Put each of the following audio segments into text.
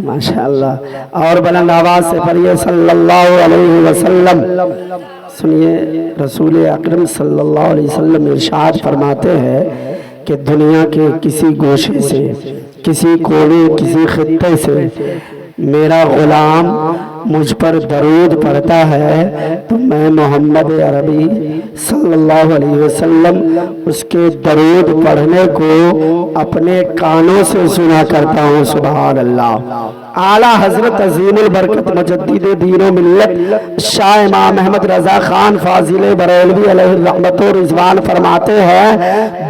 माशाअल्लाह। और बुलंद आवाज से पढ़िए सल्लल्लाहु अलैहि वसल्लम। सुनिए रसूल अकरम सल्लल्लाहु अलैहि वसल्लम इरशाद फरमाते हैं कि दुनिया के किसी गोशे से, किसी कोने, किसी खित्ते से मेरा गुलाम मुझ पर दरूद पढ़ता है तो मैं मोहम्मद अरबी सल्लल्लाहु अलैहि वसल्लम उसके दरूद पढ़ने को अपने कानों से सुना करता हूँ। सुभान अल्लाह। आला हजरत अजीमुल बरकत मुजद्दिद दीनो मिल्लत शाह इमाम अहमद रजा खान फाजिल बरेलवी अलैहि रहमत व रिजवान फरमाते हैं,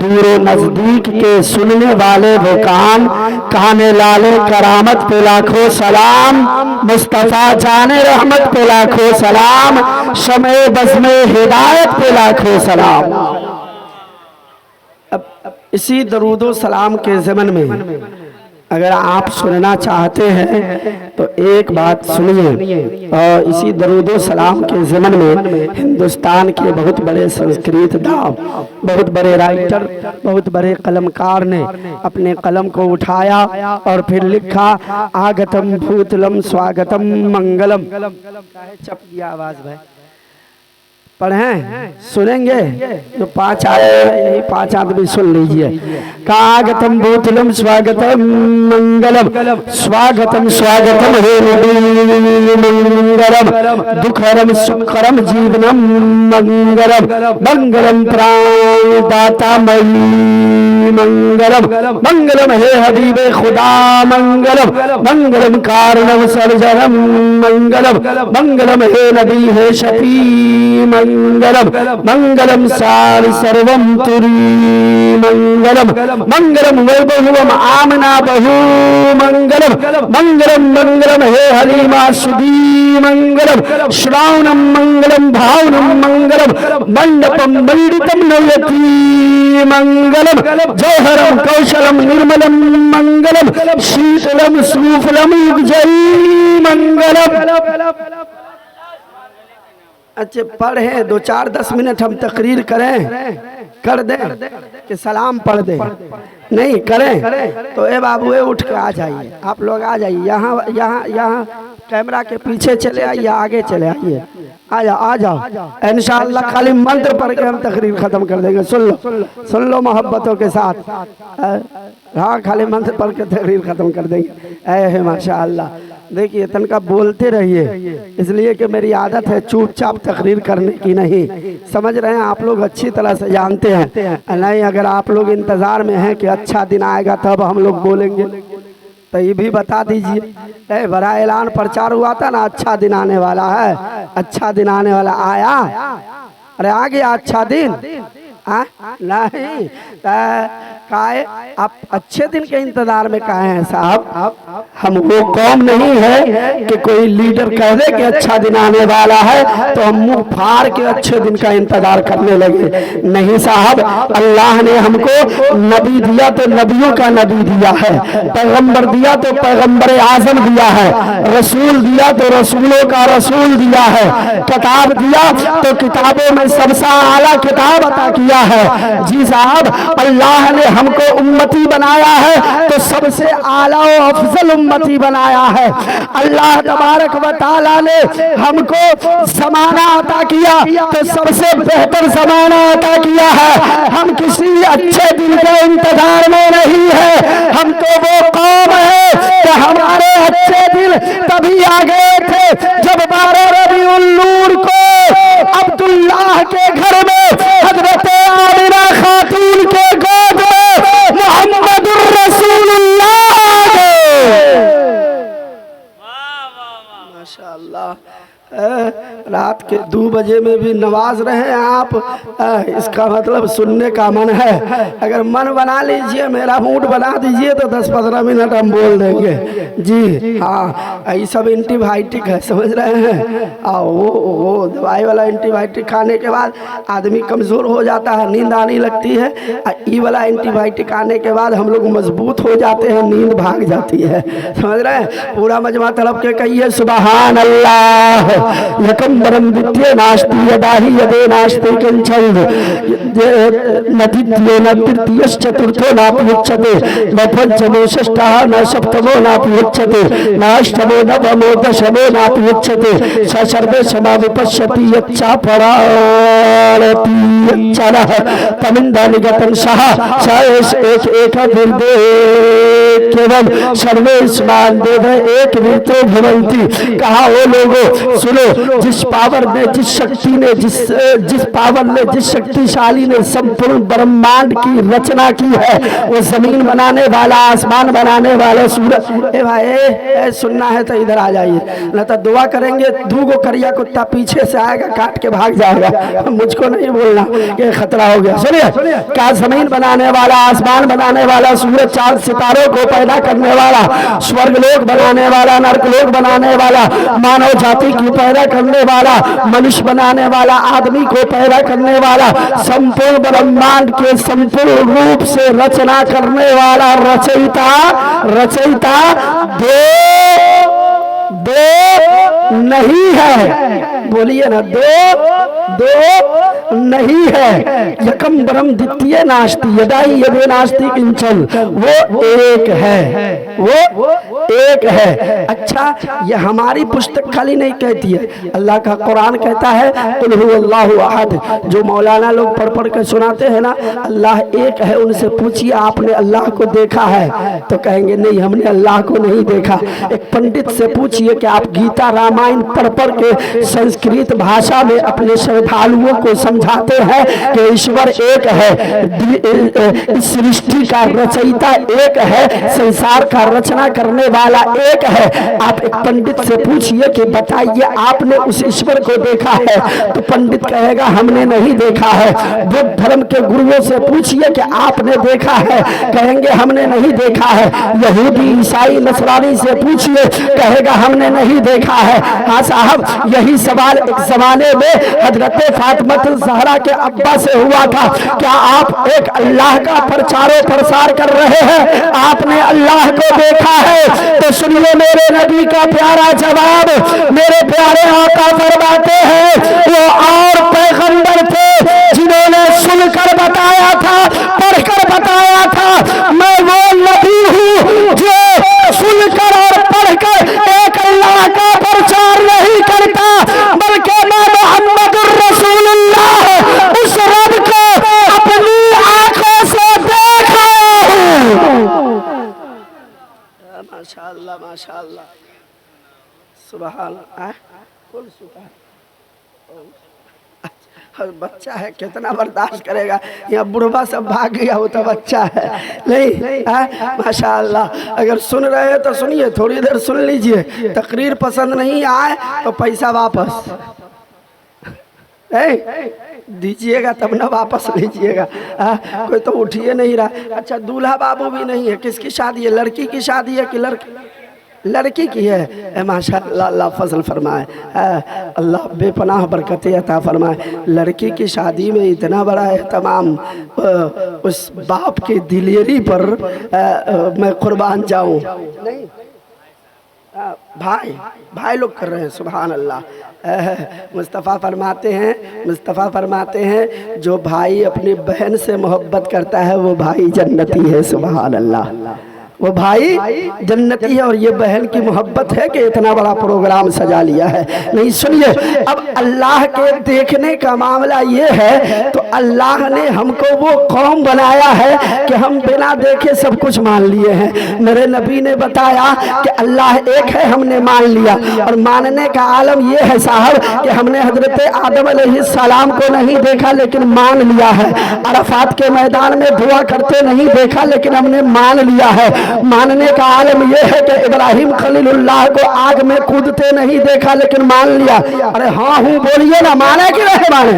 दूर नजदीक के सुनने वाले वो कान, काने लाले करामत पे लाखों सलाम, मुस्तफा जाने रहमत पे लाखों सलाम, शमे बज़्मे हिदायत पे लाखों सलाम। अब इसी दरूदो सलाम के ज़मन में अगर आप सुनना चाहते हैं तो एक बात सुनिए। और इसी दरूदो सलाम के ज़मन में हिंदुस्तान के बहुत बड़े संस्कृत दाव, बहुत बड़े राइटर, बहुत बड़े कलमकार ने अपने कलम को उठाया और फिर लिखा, आगतम भूतलम स्वागतम मंगलम। चप दिया आवाज भाई, पढ़ें सुनेंगे जो पांच आदमी, यही पांच आदमी सुन लीजिए। कागतम भूतलम स्वागतम मंगलम, स्वागतम स्वागतम हे मंगलम, दुखरम सुखरम जीवनम मंगलम, मंगलम प्राणदाता मई मंगलम, मंगलम हे हबीबे खुदा मंगलम, मंगलम कारणम सर्जनम मंगलम, मंगलम हे नबी हे शफी मंगलम, मंगलम सार सर्वम तुरी मंगलम, मंगलम वैभवम आमना बहु मंगलम, मंगलम मंगलम हे हलीमा सुदी मंगलम, श्रावणम मंगलम भावनम मंगलम, मंडपम मंडितम नयति मंगलम, जौहरम कौशलम निर्मलम मंगलम, शीतलम सुफलम युगजयी मंगलम। अच्छे पढ़े, दो चार 10 मिनट हम तकरीर करें, कर दें कि सलाम पढ़ दें, नहीं करें तो ए बाबू उठ के आ जाइए, आप लोग आ जाइए, यहाँ यहाँ यहाँ कैमरा के पीछे चले आइए, आगे चले आइए, आ जाओ आ जाओ। इंशाअल्लाह खाली मंत्र पढ़ के हम तकरीर खत्म कर देंगे। सुन लो मोहब्बतों के साथ, हाँ खाली मंत्र पढ़ के तकरीर खत्म कर देंगे। है माशाअल्लाह। देखिए तनका बोलते रहिए, इसलिए कि मेरी आदत है चुपचाप तकरीर करने की नहीं, समझ रहे हैं आप लोग अच्छी तरह से जानते हैं। नहीं अगर आप लोग इंतज़ार में हैं कि अच्छा दिन आएगा तब हम लोग बोलेंगे तो ये भी बता दीजिए। बड़ा ऐलान प्रचार हुआ था ना, अच्छा दिन आने वाला है, अच्छा दिन आने वाला आया, अरे आ गया अच्छा दिन। नहीं काहे आप अच्छे दिन के इंतजार में काहे हैं साहब? हम वो कौम नहीं है कि कोई लीडर कह दे कि अच्छा दिन आने वाला है तो हम मुंह फाड़ के अच्छे दिन का इंतजार करने लगे। नहीं साहब, अल्लाह ने हमको नबी दिया तो नबियों का नबी दिया है, पैगंबर दिया तो पैगंबर आजम दिया है, रसूल दिया तो रसूलों का रसूल दिया है, किताब दिया तो किताबों में सबसे आला किताब अता किया है। जी साहब, अल्लाह ने हमको उम्मती बनाया है तो सबसे आला और अफजल उम्मती बनाया है। अल्लाह तबारक व तआला ने हमको ज़माना अता किया तो सबसे बेहतर ज़माना अता किया है। हम किसी अच्छे दिन के इंतजार में नहीं है, हम तो वो कौम है कि हमारे अच्छे दिन तभी आ गए थे जब 12 रबीउल नूर को अब्दुल्लाह के घर में हजरत आमिना खातून के गोद में मोहम्मदुर रसूलुल्लाह माशाअल्लाह। रात के 2 बजे में भी नवाज रहे हैं आप, इसका मतलब सुनने का मन है। अगर मन बना लीजिए, मेरा मूड बना दीजिए तो 10-15 मिनट हम बोल देंगे। जी हाँ, ये सब एंटीबायोटिक है, समझ रहे हैं। वो दवाई वाला एंटीबायोटिक खाने के बाद आदमी कमज़ोर हो जाता है, नींद आने लगती है। ये वाला एंटीबायोटिक आने के बाद हम लोग मजबूत हो जाते हैं, नींद भाग जाती है, समझ रहे हैं। पूरा मजमा तलब के कहिए सुबहान अल्लाह। यकम वरम द्वितीय नास्ति यदा ही यदे नास्ति किंचन न द्वितीय न तृतीय चतुर्थो नाप्युच्यते न पंचमो षष्ठः न सप्तमो नाप्युच्यते न अष्टमो नवमो दशमो नाप्युच्यते स सर्वे समा विपश्यति यच्चा पराणति यच्चनः तमिन्दा निगतं सः स एक एक केवल सर्वेस्मान देव एक वितो भवंती। कहा वो लोगों सुनो, जिस पावर ने, जिस शक्ति ने, जिस पावर ने, जिस शक्तिशाली ने संपूर्ण ब्रह्मांड की रचना की है, वो जमीन बनाने वाला, आसमान बनाने वाला, सूरज। ए भाई सुनना है तो इधर आ जाइए, न तो दुआ करेंगे दूगो करिया कुत्ता पीछे से आएगा काट के भाग जाएगा। मुझको नहीं बोलना कि खतरा हो गया। सुनिए, क्या जमीन बनाने वाला, आसमान बनाने वाला, सूरज चांद सितारों को पैदा करने वाला, स्वर्ग लोक बनाने वाला, नरक लोक बनाने वाला, मानव जाति की पैदा करने वाला, मनुष्य बनाने वाला, आदमी को पैदा करने वाला, संपूर्ण ब्रह्मांड के संपूर्ण रूप से रचना करने वाला रचयिता दो नहीं है। बोलिए ना, दो नहीं है। यकम ब्रह्म द्वितीय नास्ति यदा ही यदे नास्ति किंचन, वो एक है, वो एक है। अच्छा, ये हमारी पुस्तक खाली नहीं कहती है, अल्लाह का कुरान कहता है कुल हुवल्लाहु अहद। जो मौलाना लोग पढ़ पढ़ कर सुनाते हैं ना अल्लाह एक है, उनसे पूछिए आपने अल्लाह को देखा है, तो कहेंगे नहीं हमने अल्लाह को नहीं देखा। एक पंडित से पूछिए कि आप गीता रामायण पढ़ पढ़ के संस्कृत भाषा में अपने श्रद्धालुओं को समझाते हैं कि ईश्वर एक है, सृष्टि का रचयिता एक है, संसार का रचना करने वाला एक है। आप एक पंडित से पूछिए कि बताइए आपने उस ईश्वर को देखा है, तो पंडित कहेगा हमने नहीं देखा है। बुद्ध धर्म के गुरुओं से पूछिए कि आपने देखा है, कहेंगे हमने नहीं देखा है। यहूदी ईसाई नसरानी से पूछिए, कहेगा हमने नहीं देखा है। हाँ साहब, यही सवाल एक जमाने में हजरत फातिमा ज़हरा के अब्बा से हुआ था, क्या आप एक अल्लाह का प्रचारो प्रसार कर रहे हैं, आपने अल्लाह को देखा है? तो सुनिए मेरे नबी का प्यारा जवाब, मेरे प्यारे आका फरमाते हैं वो और पैगंबर थे जिन्होंने सुनकर बताया था, पढ़कर बताया था। मैं वो नबी हूँ जो सुनकर और पढ़कर एक अल्लाह का प्रचार नहीं करता, बल्कि मैं मोहम्मदुर रसूलुल्लाह उस रब को अपनी आंखों से देखा हूँ। माशाअल्लाह माशाअल्लाह, सुभान अल्लाह। कौन सुबह बच्चा है, कितना बर्दाश्त करेगा? यहाँ बुढ़वा सब भाग गया हो तो बच्चा है नहीं। माशाअल्लाह, अगर सुन रहे हैं तो सुनिए, थोड़ी देर सुन लीजिए। तकरीर पसंद नहीं आए तो पैसा वापस दीजिएगा, तब ना वापस लीजिएगा। कोई तो उठिए नहीं रहा। अच्छा, दूल्हा बाबू भी नहीं है, किसकी शादी है? लड़की की शादी है कि लड़की की है? माशाअल्लाह, अल्लाह फजल फरमाए, अल्लाह बेपनाह बरकतें अता फरमाए। लड़की की शादी में इतना बड़ा एहतमाम, उस बाप के दिलेरी पर मैं कुर्बान जाऊं। नहीं, भाई लोग कर रहे हैं, सुभान अल्लाह। मुस्तफ़ा फरमाते हैं जो भाई अपनी बहन से मोहब्बत करता है वो भाई जन्नती है। सुभान अल्लाह, वो भाई जन्नती है। और ये बहन की मोहब्बत है कि इतना बड़ा प्रोग्राम सजा लिया है। नहीं सुनिए, अब अल्लाह के देखने का मामला ये है तो अल्लाह ने हमको वो कौम बनाया है कि हम बिना देखे सब कुछ मान लिए हैं। मेरे नबी ने बताया कि अल्लाह एक है, हमने मान लिया। और मानने का आलम ये है साहब कि हमने हजरत आदम अलैहिस्सलाम को नहीं देखा लेकिन मान लिया है। अरफात के मैदान में दुआ करते नहीं देखा लेकिन हमने मान लिया है। मानने का आलम यह है कि इब्राहिम खलीलुल्लाह को आग में कूदते नहीं देखा लेकिन मान लिया। अरे हाँ हूँ बोलिए ना, माने कि नहीं माने?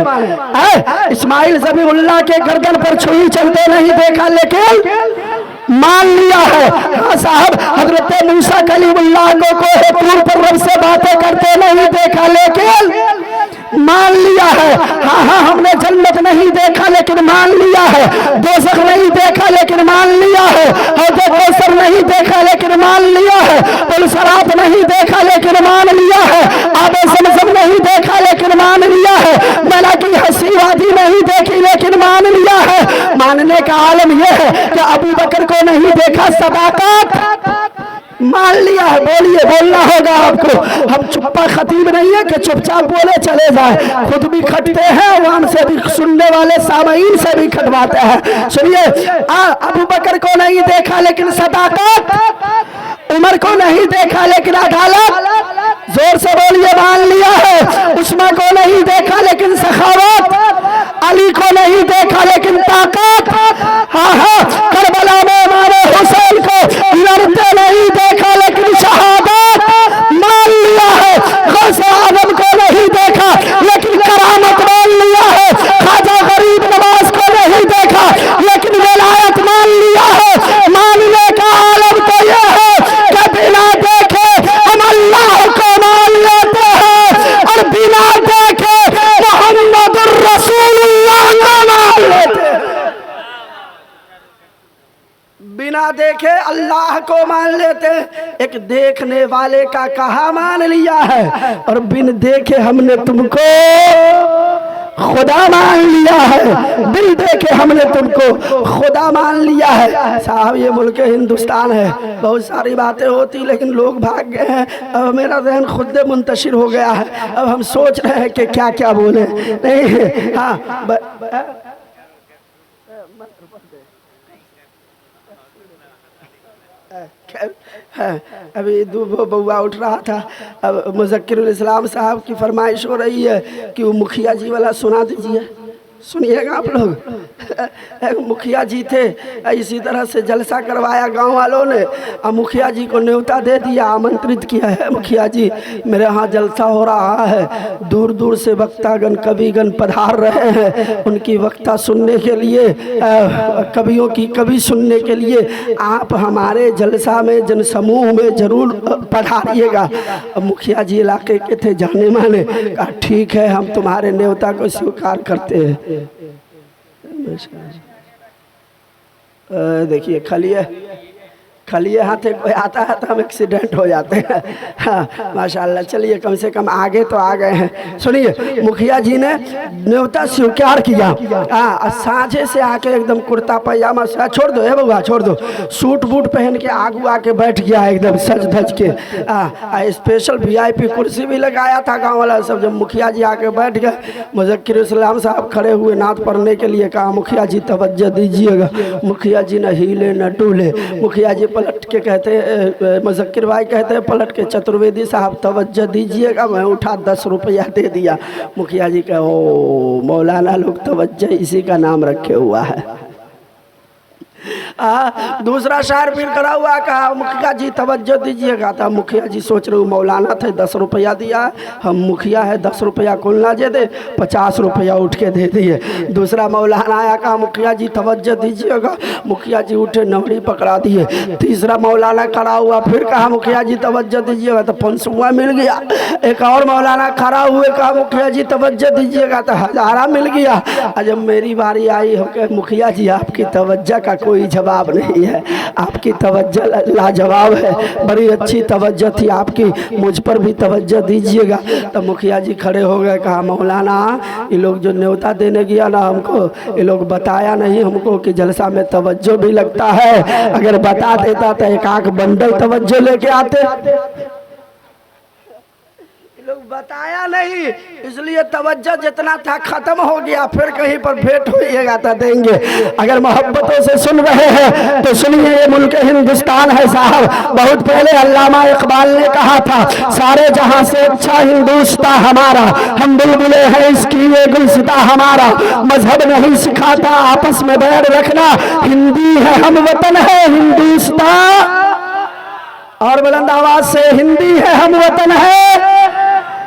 इस्माइल ज़बीहुल्लाह के गर्दन पर छुरी चलते नहीं देखा लेकिन मान लिया है। हाँ साहब, हजरत मूसा कलीमुल्लाह को तूर पर रब से बातें करते नहीं देखा लेकिन मान लिया है। हाँ, हमने जन्नत नहीं देखा लेकिन मान लिया है, दोज़ख नहीं देखा लेकिन मान लिया है, हौज़ कौसर नहीं देखा लेकिन मान लिया है, पुल सरात नहीं देखा लेकिन मान लिया है, आबे ज़मज़म मान लिया है, मेला की हंसी वादी नहीं देखी लेकिन मान लिया है। मानने का आलम यह है कि अबू बकर को नहीं देखा, सदाकत मान लिया है। बोलिए, बोलना होगा आपको। हम चुप्पा खतीब नहीं है कि चुपचाप बोले चले जाए, खुद भी खटते हैं, वहां से भी सुनने वाले सामईन से भी खटवाते हैं। सुनिए, अबू बकर को नहीं देखा लेकिन सदाकत, उमर को नहीं देखा लेकिन अदालत, जोर से बोलिए, मान लिया है। उस्मान को नहीं देखा लेकिन सखावत, अली को नहीं देखा लेकिन ताकत, हाँ हाँ, करबला में इमाम हुसैन को लड़ते नहीं देखा लेकिन शहादत मान लिया है। गौसे आजम को नहीं देखा लेकिन करामत मान लिया है। ख्वाजा गरीब नवाज को नहीं देखा लेकिन विलायत मान लिया है। मानने का आलम तो यह है कि बिना देखे हम अल्लाह को मान लेते हैं और बिना देखे मोहम्मदुर रसूलुल्लाह को मान लेते हैं। बिना देखे अल्लाह को मान लेते हैं। एक देखने वाले का कहा मान लिया है और बिन देखे हमने तुमको खुदा मान लिया है। बिन देखे हमने तुमको खुदा मान लिया है। साहब, ये मुल्क हिंदुस्तान है, बहुत सारी बातें होती लेकिन लोग भाग गए हैं। अब मेरा जहन खुद मुंतशिर हो गया है। अब हम सोच रहे हैं कि क्या क्या बोले। नहीं, हाँ, अभी दो बउआ उठ रहा था। अब मुज़क्किरुल इस्लाम साहब की फरमाइश हो रही है कि वो मुखिया जी वाला सुना दीजिए। सुनिएगा आप लोग। एक मुखिया जी थे, इसी तरह से जलसा करवाया गांव वालों ने, और मुखिया जी को न्योता दे दिया, आमंत्रित किया है। मुखिया जी, मेरे यहाँ जलसा हो रहा है, दूर दूर से वक्तागण कविगण पधार रहे हैं, उनकी वक्ता सुनने के लिए, कवियों की कवि सुनने के लिए आप हमारे जलसा में जनसमूह में जरूर पधारिएगा। मुखिया जी इलाके के थे, जाने माने, कहा ठीक है, हम तुम्हारे न्योता को स्वीकार करते हैं। देखिए, खलिए हाथे कोई आता है तो हम एक्सीडेंट हो जाते हैं। हाँ, माशाल्लाह। चलिए, कम से कम आगे तो आ गए हैं। सुनिए, मुखिया जी ने न्योता स्वीकार किया। हाँ, साझे से आके एकदम कुर्ता पैजामा से, छोड़ दो, है बउआ, छोड़ दो, सूट बूट पहन के आगू आके बैठ गया एकदम सज धज के। स्पेशल VIP कुर्सी भी लगाया था गाँव वाला सब। जब मुखिया जी आके बैठ गए, मुज़क्किरुल इस्लाम साहब खड़े हुए नात पढ़ने के लिए, कहा मुखिया जी तवज्जो दीजिएगा। मुखिया जी न हिले न डूले। मुखिया जी पलट के कहते, मुज़क्किर भाई कहते हैं पलट के, चतुर्वेदी साहब तवज्जो दीजिएगा। मैं उठा 10 रुपया दे दिया। मुखिया जी कहे, ओ मौलाना लोग तवज्जो इसी का नाम रखे हुआ है। दूसरा शायर फिर खड़ा हुआ, कहा मुखिया जी तवज्जो दीजिएगा। था मुखिया जी सोच रहे हो मौलाना थे, 10 रुपया दिया, हम मुखिया है, 10 रुपया कौन ना दे दे, 50 रुपया उठ के दे दिए। दूसरा मौलाना आया, कहा मुखिया जी तवज्जो दीजिएगा। मुखिया जी उठे, नवड़ी पकड़ा दिए। तीसरा मौलाना खड़ा हुआ, फिर कहा मुखिया जी तवज्जो दीजिएगा, तो 500 मिल गया। एक और मौलाना खड़ा हुए, कहा मुखिया जी तवज्जो दीजिएगा, तो 1000 मिल गया। जब मेरी बारी आई, हम कहे मुखिया जी आपकी तवज्जो का कोई जवाब नहीं है, आपकी तवज्जो लाजवाब है, बड़ी अच्छी तवज्जो थी आपकी, मुझ पर भी तवज्जो दीजिएगा। तो मुखिया जी खड़े हो गए, कहा मौलाना ये लोग जो न्योता देने गया ना हमको, ये लोग बताया नहीं हमको कि जलसा में तवज्जो भी लगता है। अगर बता देता तो एक आंख बंडल तवज्जो लेके आते। लोग बताया नहीं, इसलिए तवज्जो जितना था खत्म हो गया। फिर कहीं पर भेंट होइएगा तो देंगे। अगर मोहब्बतों से सुन रहे हैं तो सुनिए, ये मुल्क हिंदुस्तान है साहब। बहुत पहले अल्लामा इकबाल ने कहा था, सारे जहां से अच्छा हिंदुस्तान हमारा, हम बुलबुले हैं इसकी ये गुलसिता हमारा। मजहब नहीं सिखाता आपस में बैर रखना, हिंदी है हम वतन है हिंदुस्तान। और बुलंद आवाज से, हिंदी है हम वतन है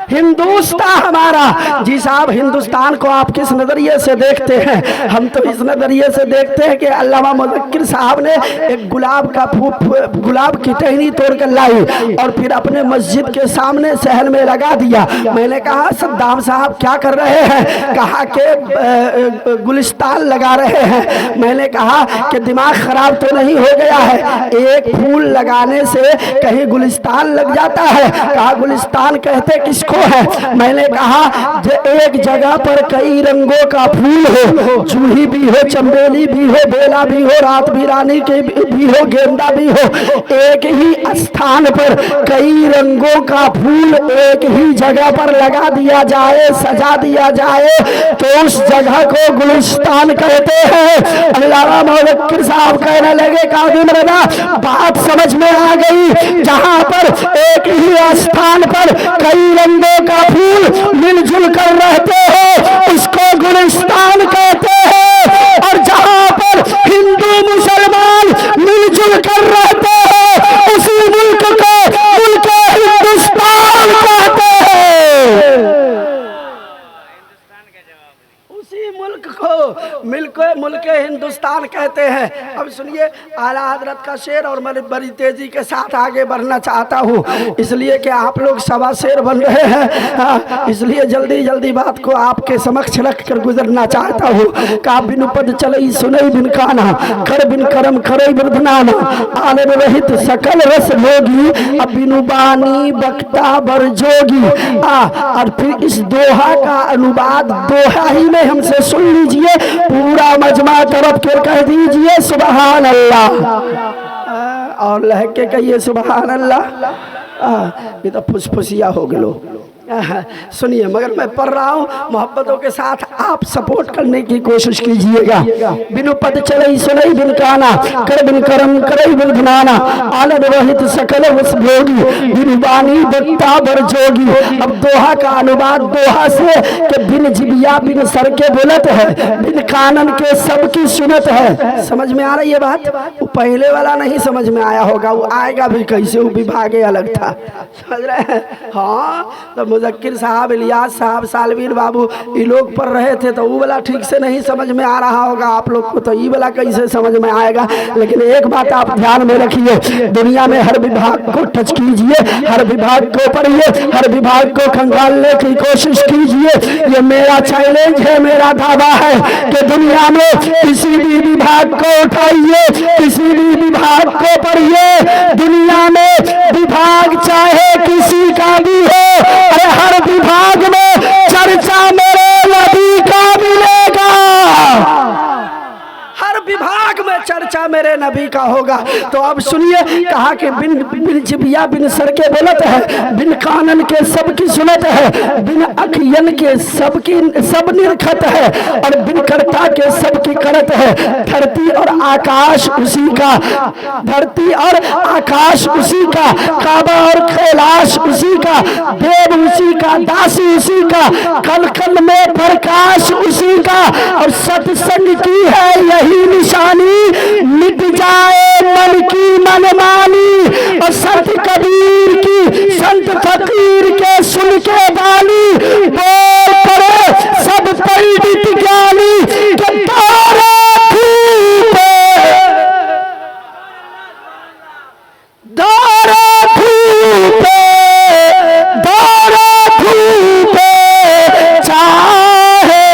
हिंदुस्तान हमारा। जी साहब, हिंदुस्तान को आप किस नजरिए से देखते हैं? हम तो इस नजरिए से देखते हैं कि अल्लामा मुज़क्किर साहब ने एक गुलाब की टहनी तोड़ कर लाई और फिर अपने मस्जिद के सामने सहन में लगा दिया। मैंने कहा सद्दाम साहब क्या कर रहे हैं? कहा कि गुलिस्तान लगा रहे हैं। मैंने कहा कि दिमाग खराब तो नहीं हो गया है? एक फूल लगाने से कहीं गुलिस्तान लग जाता है? कहा गुलिस्तान कहते किसको वो है। मैंने कहा जो एक जगह पर कई रंगों का फूल हो, जूही भी हो, चंबेली भी हो, बेला भी हो, रात भी रानी के भी हो, गेंदा भी हो, एक ही स्थान पर कई रंगों का फूल एक ही जगह पर लगा दिया जाए, सजा दिया जाए, तो उस जगह को गुलिस्तान कहते हैं। अल्लामा मौलवी साहब कहने लगे कादिम रजा बात समझ में आ गई, जहां पर एक ही स्थान पर कई रंगों का फूल मिलजुल कर रहते हो उसको गुलिस्तान कहते हैं, और जहां पर हिंदू मुसलमान मिलजुल कर रहते हैं उसी मुल्क को मुल्क हिंदुस्तान कहते हैं। उसी मुल्क को मुल्क हिंदुस्तान कहते हैं। अब सुनिए आला हजरत का शेर, और मैं बड़ी तेजी के साथ आगे बढ़ना चाहता हूँ, इसलिए कि आप लोग सवा शेर बन रहे हैं, इसलिए जल्दी जल्दी बात को आपके समक्ष रख कर गुजरना चाहता हूँ। का बिन पद चलई सुनई बिन काना, कर बिन करम करई बिरधनाना, आनंद रहित सकल रस भोगी, अब बिनु बानी बक्ता बर जोगी। और फिर इस दोहा का अनुवाद दोहा ही में हमसे सुन लीजिए, पूरा मजमा तरफ के कह दीजिए सुबहान अल्लाह, और लहके कहिए सुबहान अल्लाह। ये तो फुसफुसिया हो गलो। सुनिए, मगर मैं पढ़ रहा हूँ, मोहब्बतों के साथ आप सपोर्ट करने की कोशिश कीजिएगा। बिनु पद चलई सुनई बिन काना, कर बिन करम करई बिन धनाना, आनंद रहित सकल रस भोगी, बिनु बानी बक्ता बर जोगी। अब दोहा का अनुवाद दोहा से कि बिन जिबिया बिन सर के बोलत है, बिन कानन के सबकी सुनत है। समझ में आ रही है बात? वो पहले वाला नहीं समझ में आया होगा, वो आएगा भी कैसे, वो विभागे अलग था। समझ रहे हैं? हाँ, तो मुज़क्किर साहब, इलियास साहब, सालवीर बाबू ये लोग पढ़ रहे थे तो वो वाला ठीक से नहीं समझ में आ रहा होगा आप लोग को, तो ये वाला कैसे समझ में आएगा। लेकिन एक बात आप ध्यान में रखिए, दुनिया में हर विभाग को टच कीजिए, हर विभाग को पढ़िए, हर विभाग को खंगालने की कोशिश कीजिए। ये मेरा चैलेंज है, मेरा दावा है कि दुनिया में किसी भी विभाग को उठाइए, किसी भी विभाग को पढ़िए। दुनिया में विभाग चाहे किसी का भी हो, हर विभाग में चर्चा मेरे नबी का मिलेगा, हर विभाग में चर्चा मेरे नबी का होगा। तो अब सुनिए, कहा कि बिन जिबिया बिन सर के बोलत है, बिन कानन के सबकी सुनत है, बिन अखियन के सबकी सब निरखत है, और बिन कर्ता के सबकी करत है। धरती और आकाश उसी का, धरती और आकाश उसी का, काबा और कैलाश उसी का, देव उसी का, दासी उसी का, कल कल में प्रकाश उसी का। और सत्संग की है यही निशानी, मिट जाए मन की मनमानी, और संत कबीर की, संत फकीर के सुन के बाली, बोल पड़े सब पंडित ज्ञानी के तारे धूपे, दारे धूपे, दारे धूपे, चाहे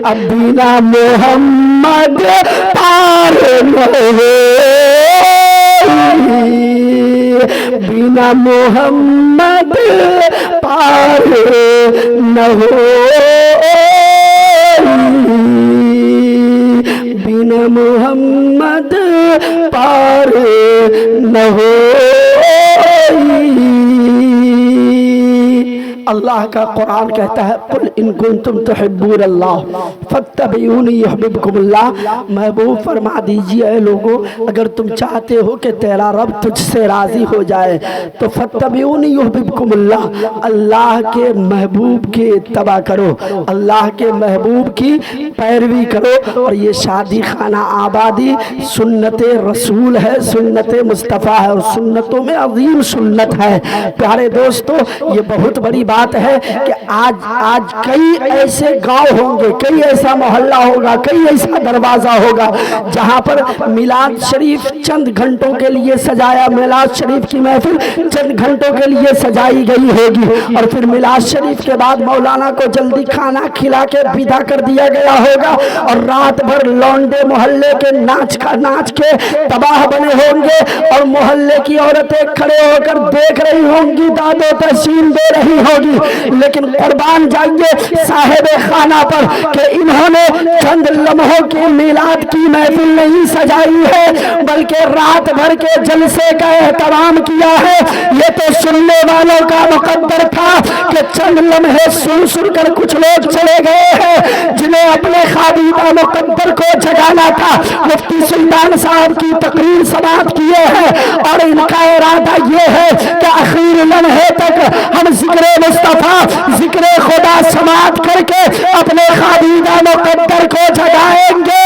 अब बिना मोहम्मद पार न हो, बिना मोहम्मद पार न हो, बिना मोहम्मद पार न हो। अल्लाह का कुरान कहता है, कुल इन कुंतुम तुहिब्बून अल्लाह फत्तबिऊनी युहिब्बुकुमुल्लाह। महबूब फरमा दीजिए, ऐ लोगों, अगर तुम चाहते हो कि तेरा रब तुझसे राजी हो जाए तो फत्तबिऊनी युहिब्बुकुमुल्लाह, अल्लाह के महबूब की इत्तबा करो, अल्लाह के महबूब की पैरवी करो। और ये शादी खाना आबादी सुन्नत रसूल है, सुन्नत मुस्तफ़ा है, और सुन्नतों में अजीम सुन्नत है। प्यारे दोस्तों, ये बहुत बड़ी बात बात है कि आज कई ऐसे गांव होंगे, कई ऐसा मोहल्ला होगा, कई ऐसा दरवाजा होगा जहां पर मिलाद शरीफ चंद घंटों के लिए सजाया, मिलाद शरीफ की महफिल चंद घंटों के लिए सजाई गई होगी और फिर मिलाद शरीफ के बाद मौलाना को जल्दी खाना खिला के विदा कर दिया गया होगा और रात भर लौंडे मोहल्ले के नाच के तबाह बने होंगे और मोहल्ले की औरतें खड़े होकर देख रही होंगी, दादो तहसीन दे रही होगी। लेकिन कुर्बान जाइए साहिब खाना पर कि इन्होंने चंद लम्हों की मिलाद की महफिल नहीं सजाई है बल्कि रात भर के जलसे का एहतराम किया है। ये तो सुनने वालों का मुकद्दर था कि चंद लम्हे सुन कर कुछ लोग चले गए हैं जिन्हें अपने खादीदा मुकद्दर को जगाना था। मुफ्ती सुल्तान साहब की तकरीर समाप्त किए हैं और इनका इरादा ये है कि आखिर लम्हे तक हम जिक्र मुस्तफा जिक्र खुदा समाप्त करके अपने खादीदा मुकद्दर को जगाएंगे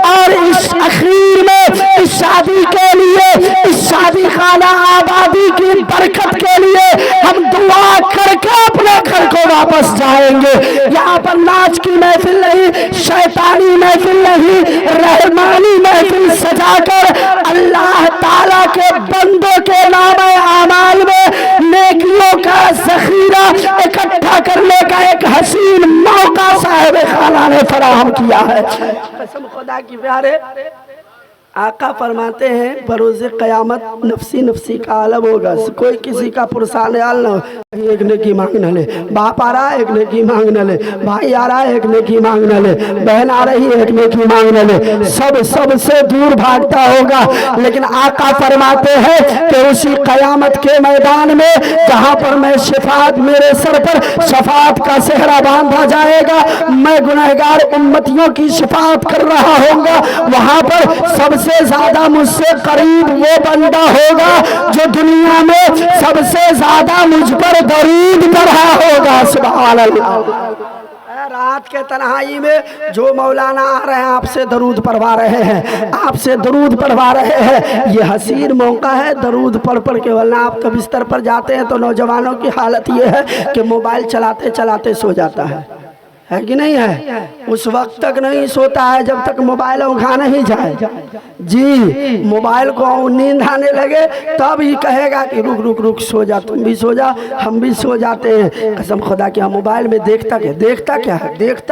और इस आखिर में इस शादी के लिए, इस शादी खाना आबादी की बरकत के लिए हम दुआ करके अपने घर को वापस जाएंगे। यहाँ पर नाच की महफिल नहीं, शैतानी महफिल नहीं, रहमानी महफिल सजाकर अल्लाह ताला के बंदों के नाम आमाल में नेकियों का जखीरा इकट्ठा करने का एक हसीन मौका साहिब खाना ने फराहम किया है। कसम खुदा की प्यारे आका फरमाते हैं बरोज़े क़यामत नफसी नफसी का आलम होगा। कोई किसी का पुरसान आल न हो, एक नेकी मांग न ले, बाप आ रहा है एक नेकी मांग न ले, भाई आ रहा है एक नेकी मांग न ले, बहन आ रही है एक नेकी मांग न ले, सब से दूर भागता होगा। लेकिन आका फरमाते हैं कि उसी क़यामत के मैदान में जहाँ पर मैं शफाअत, मेरे सर पर शफाअत का सेहरा बांधा जाएगा, मैं गुनहगार उम्मतियों की शफाअत कर रहा होगा, वहाँ पर सबसे ज्यादा मुझसे करीब वो बंदा होगा जो दुनिया में सबसे ज्यादा मुझ पर दरूद पढ़ा होगा। सुभान अल्लाह। रात के तन्हाई में जो मौलाना आ रहे हैं आपसे दरूद पढ़वा रहे हैं, आपसे दरूद पढ़वा रहे हैं, ये हसीन मौका है दरूद पढ़ के। वरना आप तो बिस्तर पर जाते हैं तो नौजवानों की हालत ये है कि मोबाइल चलाते चलाते सो जाता है कि नहीं है? उस वक्त तक नहीं सोता है जब तक मोबाइल उठा नहीं जाए। जी, मोबाइल को नींद आने लगे तब ही कहेगा कि रुक रुक रुक सो जा, तुम भी सो जा, हम भी सो जाते हैं। कसम खुदा की मोबाइल में देखता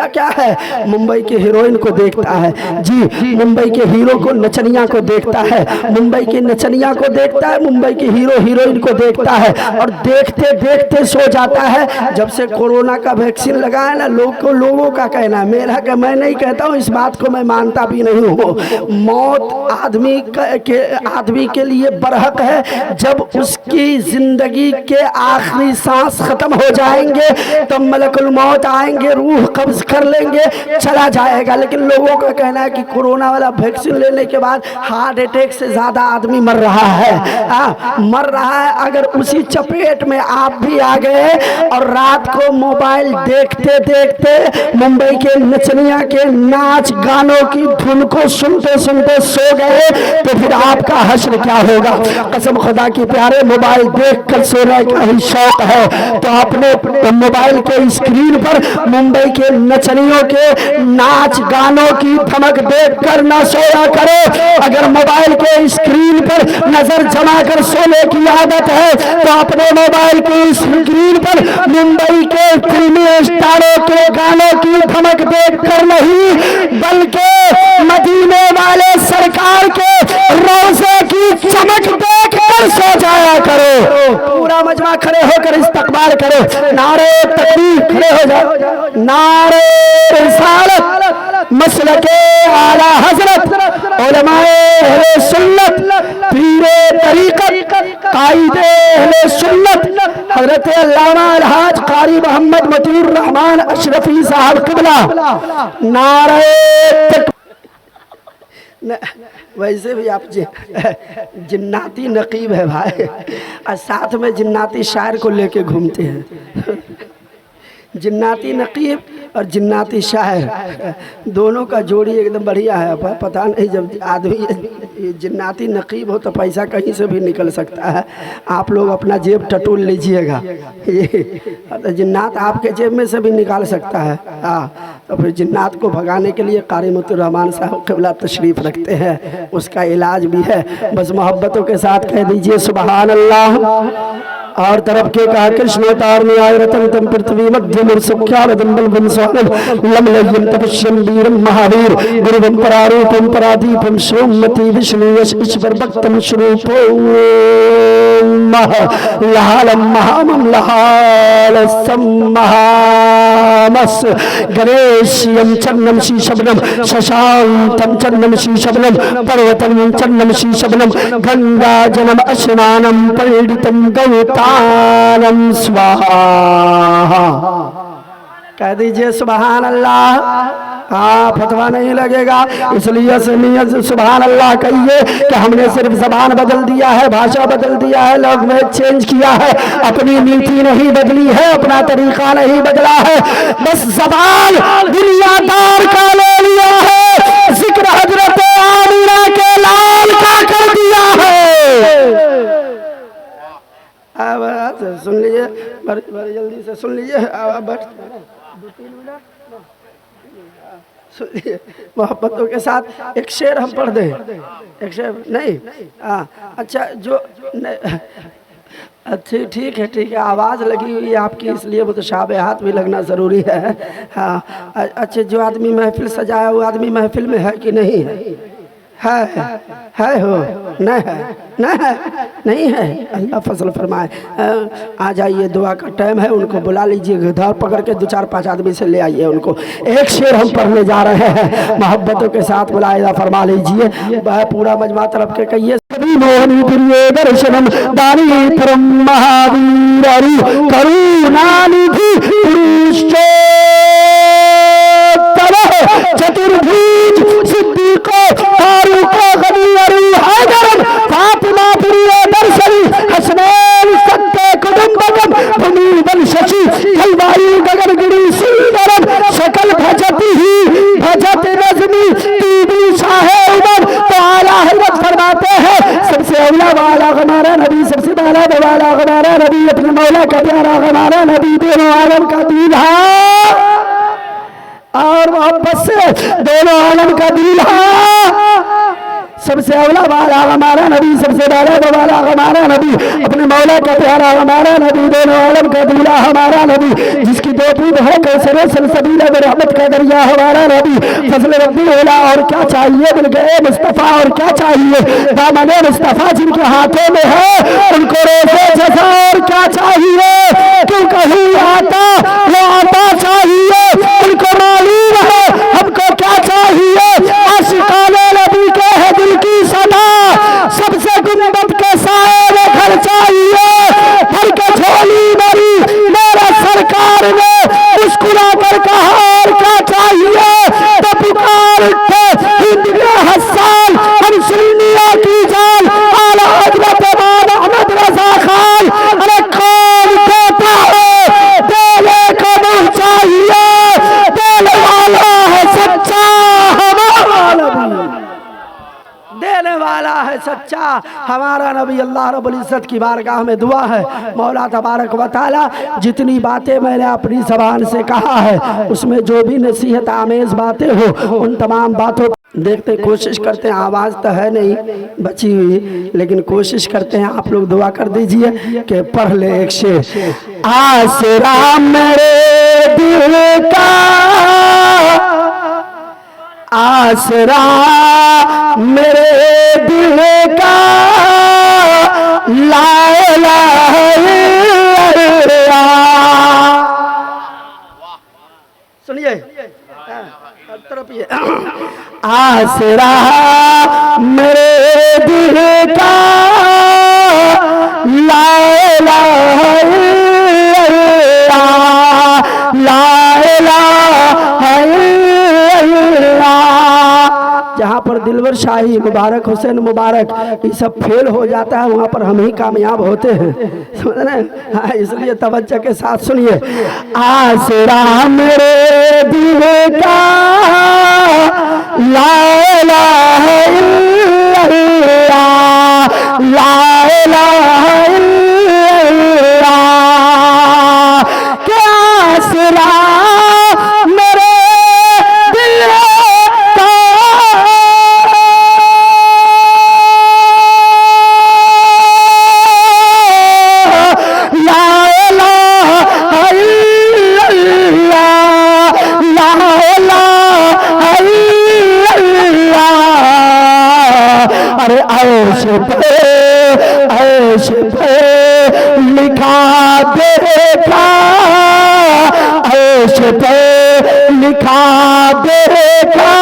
क्या है? मुंबई के हीरोइन को देखता है, जी, मुंबई के हीरो को, नचनिया को देखता है, मुंबई के नचनिया को देखता है, मुंबई के हीरो हीरोइन को देखता है और देखते देखते सो जाता है। जब से कोरोना का वैक्सीन लगा है ना, लोगों का कहना है, मेरा का मैं नहीं कहता हूँ, इस बात को मैं मानता भी नहीं हूँ। मौत आदमी के लिए बरहक है। जब उसकी जिंदगी के आखिरी सांस खत्म हो जाएंगे तो मलकुल मौत आएंगे, रूह कब्ज कर लेंगे, चला जाएगा। लेकिन लोगों का कहना है कि कोरोना वाला वैक्सीन लेने के बाद हार्ट अटैक से ज्यादा आदमी मर रहा है, मर रहा है। अगर उसी चपेट में आप भी आ गए और रात को मोबाइल देखते देखते मुंबई के नचनिया के नाच गानों की धुन को सुनते सुनते सो गए तो फिर आपका हश्र क्या होगा? कसम खुदा की प्यारे, मोबाइल देख कर सोने का ही शौक है तो अपने मोबाइल के स्क्रीन पर मुंबई के नचनियों के नाच गानों की धमक देख कर न सोया करो। अगर मोबाइल के स्क्रीन पर नजर जमा कर सोने की आदत है तो अपने मोबाइल के स्क्रीन पर मुंबई के फिल्मी स्टारों के गानों की धमक देख कर नहीं बल्कि मदीने वाले सरकार के रोज़े की चमक देख कर सो जाया करो। पूरा मजमा खड़े होकर इस्तकबाल करो, नारे तकबीर, खड़े हो जाओ, नारे रिसालत, मसलके आला हजरत, उलमाए अहले सुन्नत, पीरे तरीक़त, कायदे अहले सुन्नत, हजरत अल्लामा अलहाज कारी मोहम्मद मतीउर रहमान अशरफी साहब किबला, नारे वैसे भी आप जिन्नाती नकीब है भाई, और साथ में जिन्नाती शायर को लेके घूमते हैं। जिन्नाती नकीब और जिन्नाती शायर, दोनों का जोड़ी एकदम बढ़िया है। पता नहीं जब आदमी जिन्नाती नकीब हो तो पैसा कहीं से भी निकल सकता है। आप लोग अपना जेब टटोल लीजिएगा, ये जिन्नात आपके जेब में से भी निकाल सकता है। हाँ, तो फिर जिन्नात को भगाने के लिए कारी मुतुर्रहमान साहब क़िबला तशरीफ़ रखते हैं, उसका इलाज भी है। बस मोहब्बतों के साथ कह दीजिए सुभान अल्लाह। और तरफ के कहा कृष्ण तार में आय रतन तम पृथ्वी मध्य में सुख्या दंबल बन स्वानम लम लयम तपस्यम वीरम महावीर गुरुवम परारूपम परादीपम सोमति विष्णु यश ईश्वर भक्तम स्वरूपो लहालम महामम लहाल महामस गणेशयम चन्नम शीशबनम शशांतम चन्नम शीशबनम पर्वतम चन्नम शीशबनम गंगा जलम स्नानम परिणितम गौतानम स्वाहा। कह दीजिए सुभान अल्लाह। हाँ, फतवा नहीं लगेगा, इसलिए सुभान अल्लाह कहिए कि हमने सिर्फ ज़बान बदल दिया है, भाषा बदल दिया है, लैंग्वेज चेंज किया है, अपनी नीति नहीं बदली है, अपना तरीका नहीं बदला है, बस ज़बान दुनियादार का ले लिया है, जिक्र हजरत आमिना के लाल का कर दिया है। अब सुन लीजिए, बड़ी जल्दी से सुन लीजिए। मोहब्बतों के साथ एक शेर हम पढ़ दें, एक शेर नहीं। अच्छा, जो अच्छा ठीक है, आवाज़ लगी हुई है आपकी, इसलिए मुतशाबिहात भी लगना ज़रूरी है। हाँ, अच्छा, जो आदमी महफिल सजाया वो आदमी महफिल में है कि नहीं है हो नहीं है, नहीं है। अल्लाह फजल फरमाए। आ जाइए, दुआ का टाइम है, उनको बुला लीजिए, धार पकड़ के 2-4-5 आदमी से ले आइए उनको। एक शेर हम पढ़ने जा रहे हैं, मोहब्बतों के साथ मुलाहिजा फरमा लीजिए। पूरा मजमा तरफ के कहिए। मोहनी प्रिय दर्शनम दानी परम महावीर करुणानिधि चतुर्भुज सिद्दीको फारूको गनीयरू हैदरम फातिमा प्रिय दर्शनी हसनैन सत्ते कुटुंबकम भूमि बन शशि कलवायु गगन गिरी सुंदरम शकल भजती ही भजत रजनी तीबी शाहे उमर। तो आला हजरत फरमाते हैं सबसे औला वाला हमारा नबी, सबसे बाला वाला हमारा नबी, अपने मौला का प्यारा हमारा नबी, दोनों आलम का दूल्हा और मोहब्बत से दोनों आलम का दूल्हा, सबसे अवला वाला हमारा नबी, सबसे बाला वाला हमारा नबी, अपने मौला का प्यारा हमारा नबी, दोनों आलम का दूल्हा हमारा नबी, जिसकी दो दूध है कैसरे सलसबीला रहमत का दरिया हमारा नबी, फजल रब्बी होला। और क्या चाहिए मिल गए मुस्तफ़ा, और क्या चाहिए दामने मुस्तफ़ा जिनके हाथों में है, उनको रोज़े जज़ा और क्या चाहिए, क्यों कहीं आता वो आता चाहिए, उनको मालूम है हमको क्या चाहिए। आशिकाने नबी के है दिल की सदा, सबसे गुंबद के साए में घर चाहिए, भर के झोली भरी मेरा सरकार ने मुस्कुरा कर कहा और क्या चाहिए, तो पुकार उठे हिंद के हसन हम सुन्नियों की जान आला हजरत इमाम अहमद रजा खान। अरे कौन देता है देने को नहीं चाहिए, देने वाला है सच्चा हमारा नबी, देने वाला है सच्चा हमारा नबी। अल्लाह रब्बुल इज्जत की बारगाह में दुआ है, मौला तबारक व तआला जितनी बातें मैंने अपनी ज़बान से कहा है, उसमें जो भी नसीहत आमेज़ बातें हो, उन तमाम बातों देखते कोशिश करते हैं। आवाज़ तो है नहीं बची हुई, लेकिन कोशिश करते हैं। आप लोग दुआ कर दीजिए कि पढ़ ले एक शेर। आसरा मेरे दिल का, आसरा मेरे दिल का, ला इलाहा इल्लल्लाह। सुनिए तरफ ये, आसरा मेरे दिल का, ला इलाहा इल्लल्लाह, ला इलाहा इल्लल्लाह। जहाँ पर दिलबर अनवर शाही मुबारक, हुसैन मुबारक, ये सब फेल हो जाता है, वहाँ पर हम ही कामयाब होते हैं, समझ रहे हैं। हाँ, इसलिए तवज्जो के साथ सुनिए। आसरा मेरे दिल का ला इलाहा इल्लल्लाह, ला इलाहा इल्लल्लाह, क्या आसरा मेरे दिल का ला इलाहा इल्लल्लाह, ला इलाहा इल्लल्लाह। अरे ऐश पे लिखा देखा, ऐश पे लिखा देखा,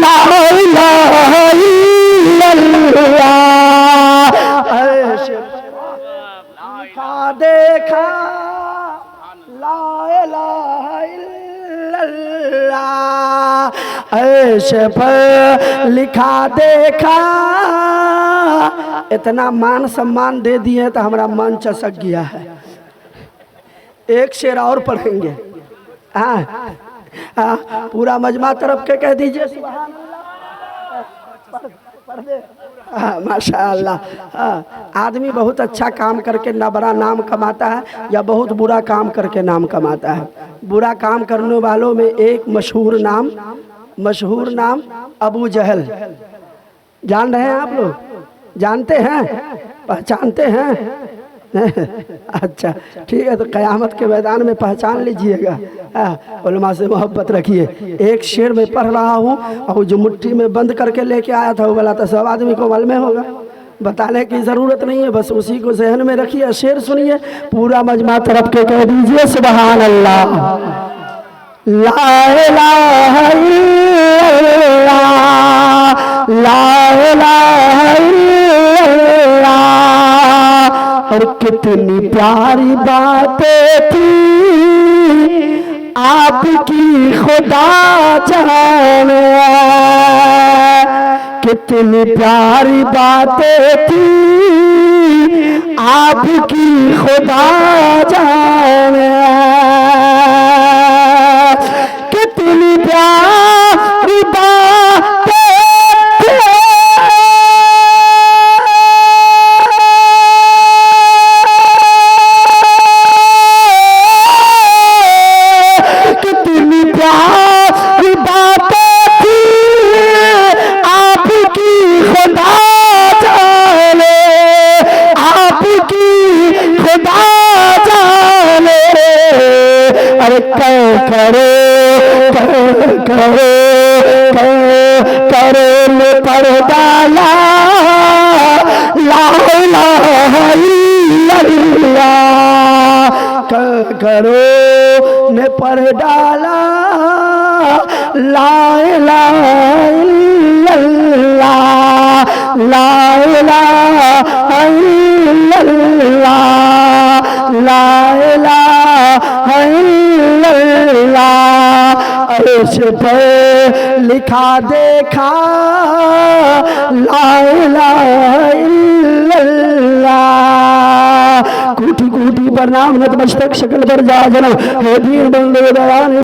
ला इलाहा इल्लल्लाह। ऐश लिखा देखा, ला इलाहा इल्लल्लाह। ऐश पर लिखा देखा, इतना मान सम्मान दे दिए तो हमारा मन चसक गया है। एक शेर और पढ़ेंगे। हाँ, पूरा मजमा तरफ के कह दीजिए सुभान अल्लाह, पढ़ दे। माशाअल्लाह। आदमी बहुत अच्छा काम करके ना बड़ा नाम कमाता है या बहुत बुरा काम करके नाम कमाता है। बुरा काम करने वालों में एक मशहूर नाम अबू जहल, जान रहे हैं आप लोग? जानते हैं, पहचानते हैं? अच्छा ठीक है, तो क़यामत के मैदान में पहचान लीजिएगा। उलमा से मोहब्बत रखिए। एक शेर में पढ़ रहा हूँ और जो मुट्ठी में बंद करके लेके आया था वो वाला तो सब आदमी को मालूम होगा, बताने की ज़रूरत नहीं है, बस उसी को जहन में रखिए। शेर सुनिए, पूरा मजमा तरफ के कह दीजिए सुभान अल्लाह। ला इलाहा इल्लल्लाह, ला इलाहा इल्लल्लाह। और कितनी प्यारी बातें थी आपकी खुदा जाने, कितनी प्यारी बातें थी आपकी खुदा जाने, कितनी प्यारी बातें करो ले पर डाला, ला इलाहा इल्लल्लाह। करो ने पर डाला, ला इलाहा इल्लल्लाह, ला इलाहा इल्लल्लाह, ला इलाहा इल्लल्लाह। ऐश पे लिखा देखा, ला इलाहा इल्लल्लाह। कूटी कूटी पर नाम नत मस्तक शकल पर जा जना, हे दीन बंदे दयान।